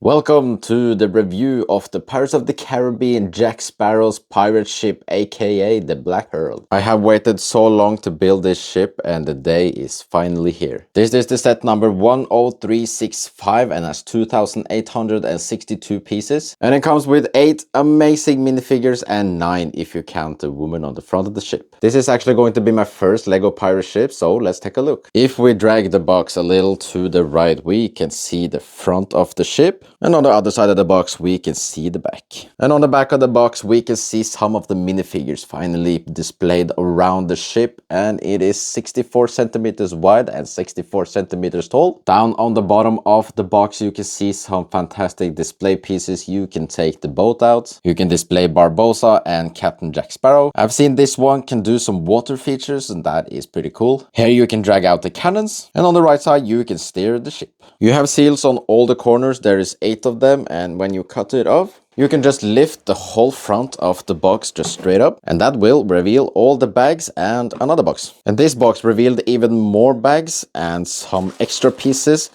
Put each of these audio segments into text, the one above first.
Welcome to the review of the Pirates of the Caribbean Jack Sparrow's pirate ship, aka the Black Pearl. I have waited so long to build this ship and the day is finally here. This is the set number 10365 and has 2,862 pieces. And it comes with 8 amazing minifigures and 9 if you count the woman on the front of the ship. This is actually going to be my first Lego pirate ship, so let's take a look. If we drag the box a little to the right, we can see the front of the ship. And on the other side of the box, we can see the back. And on the back of the box, we can see some of the minifigures finally displayed around the ship. And it is 64 centimeters wide and 64 centimeters tall. Down on the bottom of the box, you can see some fantastic display pieces. You can take the boat out. You can display Barbossa and Captain Jack Sparrow. I've seen this one can do some water features, and that is pretty cool. Here you can drag out the cannons. And on the right side, you can steer the ship. You have seals on all the corners. There is 8 of them, and when you cut it off, you can just lift the whole front of the box just straight up, and that will reveal all the bags and another box. And this box revealed even more bags and some extra pieces.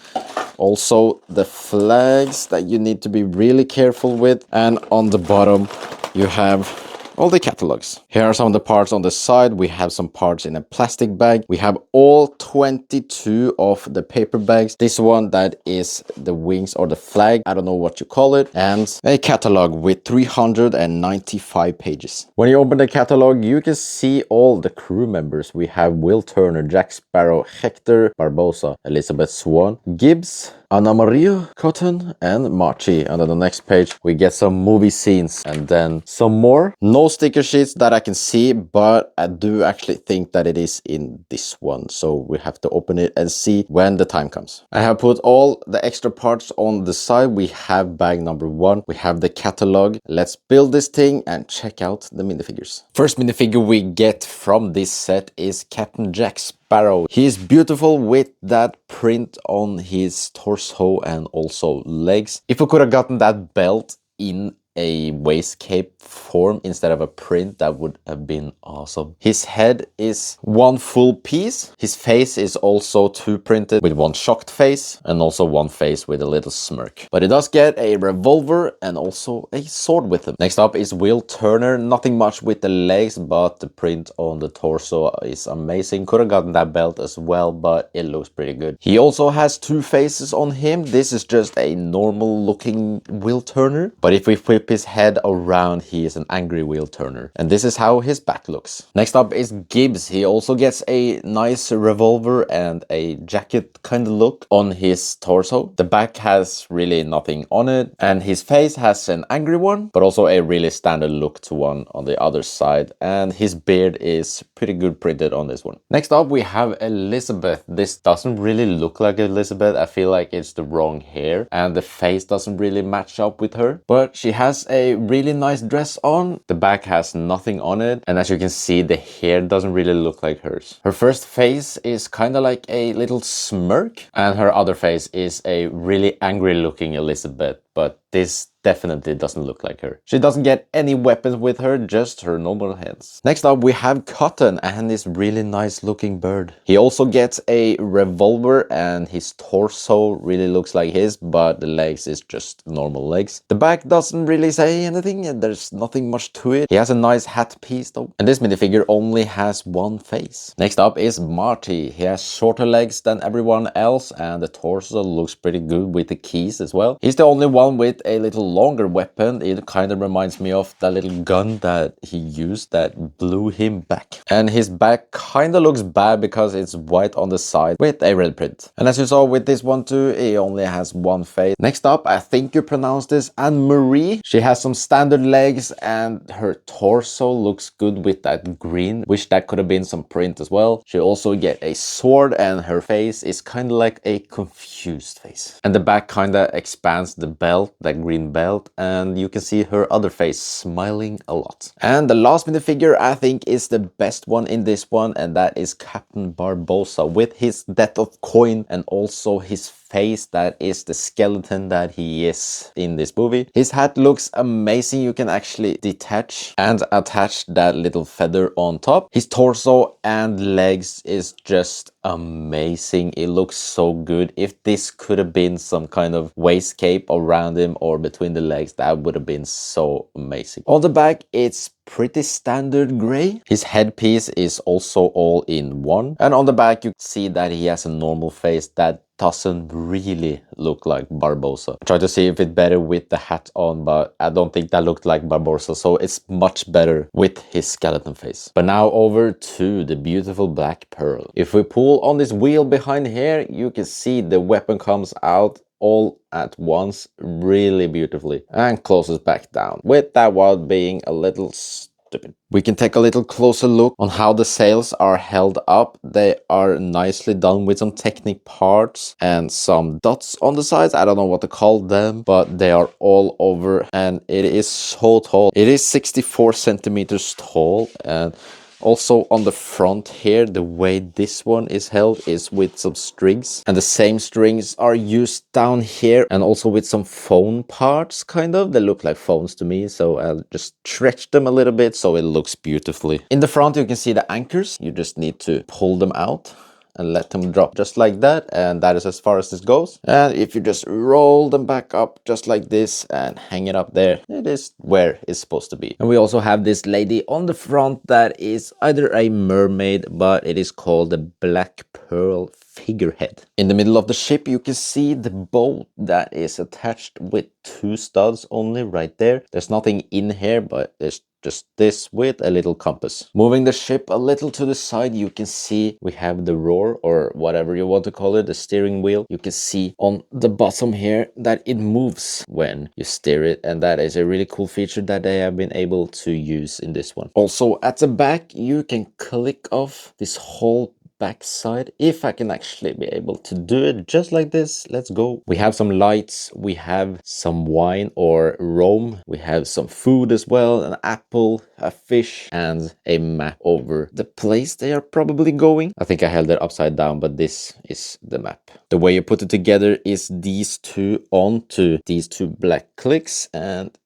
Also the flags that you need to be really careful with, and on the bottom you have all the catalogs. Here are some of the parts on the side. We have some parts in a plastic bag. We have all 22 of the paper bags. This one that is the wings or the flag, I don't know what you call it, and a catalog with 395 pages. When you open the catalog, you can see all the crew members. We have Will Turner, Jack Sparrow, Hector, Barbossa, Elizabeth Swan, Gibbs, Anna Maria, Cotton, and Marchie. And on the next page, we get some movie scenes and then some more. No sticker sheets that I can see, but I do actually think that it is in this one. So we have to open it and see when the time comes. I have put all the extra parts on the side. We have bag number 1. We have the catalog. Let's build this thing and check out the minifigures. First minifigure we get from this set is Captain Jack Sparrow. He is beautiful with that print on his torso and also legs. If we could have gotten that belt in a waistcape form instead of a print, that would have been awesome. His head is one full piece. His face is also 2 printed with one shocked face and also one face with a little smirk. But he does get a revolver and also a sword with him. Next up is Will Turner. Nothing much with the legs, but the print on the torso is amazing. Could have gotten that belt as well, but it looks pretty good. He also has 2 faces on him. This is just a normal looking Will Turner, but if we flip his head around, he is an angry Will Turner. And this is how his back looks. Next up is Gibbs. He also gets a nice revolver and a jacket kind of look on his torso. The back has really nothing on it, and his face has an angry one, but also a really standard look to one on the other side. And his beard is pretty good printed on this one. Next up we have Elizabeth. This doesn't really look like Elizabeth. I feel like it's the wrong hair, and the face doesn't really match up with her, but she has a really nice dress on. The back has nothing on it, and as you can see, the hair doesn't really look like hers. Her first face is kind of like a little smirk, and her other face is a really angry looking Elizabeth, but this definitely doesn't look like her. She doesn't get any weapons with her, just her normal hands. Next up we have Cotton and this really nice looking bird. He also gets a revolver, and his torso really looks like his, but the legs is just normal legs. The back doesn't really say anything, and there's nothing much to it. He has a nice hat piece though. And this minifigure only has one face. Next up is Marty. He has shorter legs than everyone else, and the torso looks pretty good with the keys as well. He's the only one with a little longer weapon. It kind of reminds me of that little gun that he used that blew him back. And his back kind of looks bad because it's white on the side with a red print. And as you saw with this one too, he only has one face. Next up, I think you pronounce this Anne-Marie. She has some standard legs, and her torso looks good with that green. Wish that could have been some print as well. She also get a sword, and her face is kind of like a confused face. And the back kind of expands the belt, that green belt, and you can see her other face smiling a lot. And the last minifigure I think is the best one in this one, and that is Captain Barbossa with his death of coin and also his face that is the skeleton that he is in this movie. His hat looks amazing. You can actually detach and attach that little feather on top. His torso and legs is just amazing. It looks so good. If this could have been some kind of waist cape around him or between the legs, that would have been so amazing. On the back, it's pretty standard gray. His headpiece is also all in one, and on the back you see that he has a normal face that doesn't really look like Barbossa. I tried to see if it's better with the hat on, but I don't think that looked like Barbossa, so it's much better with his skeleton face. But now over to the beautiful Black Pearl. If we pull on this wheel behind here, you can see the weapon comes out all at once really beautifully and closes back down, with that one being a little stupid. We can take a little closer look on how the sails are held up. They are nicely done with some technique parts and some dots on the sides. I don't know what to call them, but they are all over, and it is so tall. It is 64 centimeters tall, and also on the front here, the way this one is held is with some strings, and the same strings are used down here and also with some phone parts, kind of. They look like phones to me, so I'll just stretch them a little bit so it looks beautifully. In the front you can see the anchors. You just need to pull them out and let them drop just like that, and that is as far as this goes. And if you just roll them back up just like this and hang it up there, it is where it's supposed to be. And we also have this lady on the front that is either a mermaid, but it is called the Black Pearl figurehead. In the middle of the ship you can see the boat that is attached with 2 studs only right there. There's nothing in here, but there's just this with a little compass. Moving the ship a little to the side, you can see we have the roar, or whatever you want to call it, the steering wheel. You can see on the bottom here that it moves when you steer it, and that is a really cool feature that they have been able to use in this one. Also at the back you can click off this whole backside, if I can actually be able to do it just like this. Let's go. We have some lights, we have some wine or rum, we have some food as well, an apple, a fish, and a map over the place they are probably going. I think I held it upside down, but this is the map. The way you put it together is these two onto these 2 black clicks and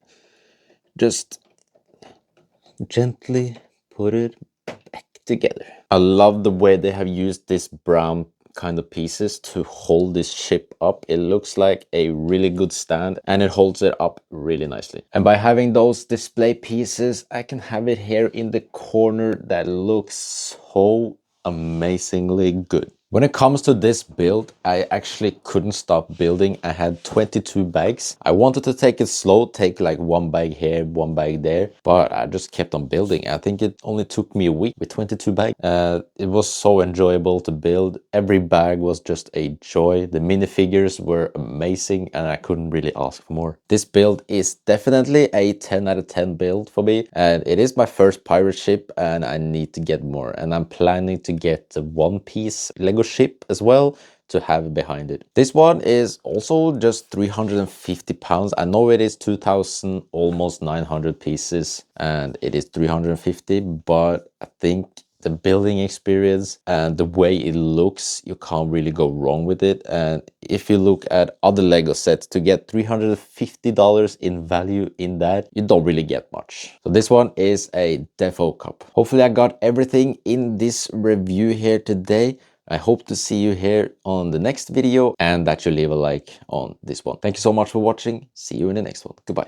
just gently put it back together. I love the way they have used this brown kind of pieces to hold this ship up. It looks like a really good stand, and it holds it up really nicely. And by having those display pieces, I can have it here in the corner that looks so amazingly good. When it comes to this build, I actually couldn't stop building. I had 22 bags. I wanted to take it slow, take like 1 bag here, 1 bag there, but I just kept on building. I think it only took me a week with 22 bags. It was so enjoyable to build. Every bag was just a joy. The minifigures were amazing, and I couldn't really ask for more. This build is definitely a 10 out of 10 build for me, and it is my first pirate ship, and I need to get more. And I'm planning to get the one piece Lego ship as well to have behind it. This one is also just 350 pounds. I know it is 2,000, almost 900 pieces, and it is 350, but I think the building experience and the way it looks, you can't really go wrong with it. And if you look at other Lego sets, to get $350 in value in that, you don't really get much. So this one is a Defo Cup. Hopefully I got everything in this review here today. I hope to see you here on the next video, and that you leave a like on this one. Thank you so much for watching. See you in the next one. Goodbye.